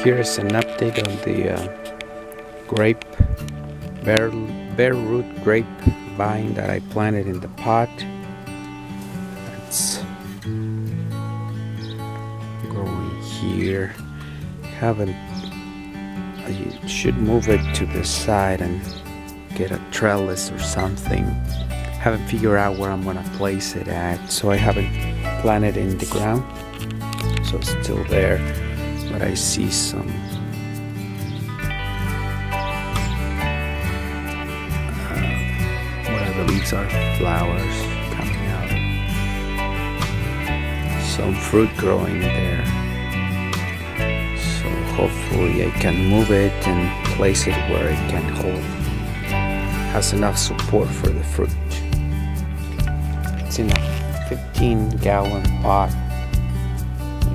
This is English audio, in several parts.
Here is an update on the bare root grapevine that I planted in the pot. It's growing here. I should move it to the side and get a trellis or something. Haven't figured out where I'm gonna place it at, so I haven't planted in the ground, so it's still there. But I see some what I believe are flowers coming out. Some fruit growing there. So hopefully I can move it and place it where it can hold. Has enough support for the fruit. It's in a 15-gallon pot.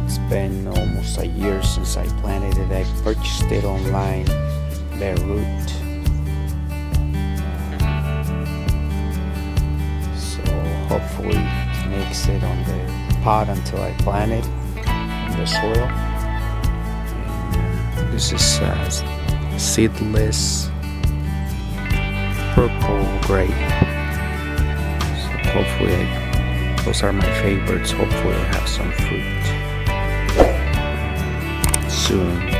It's been almost a year since I planted it. I purchased it online, bare root. So hopefully it makes it on the pot until I plant it in the soil. And this is seedless purple grape. So hopefully those are my favorites. Hopefully I have some fruit soon.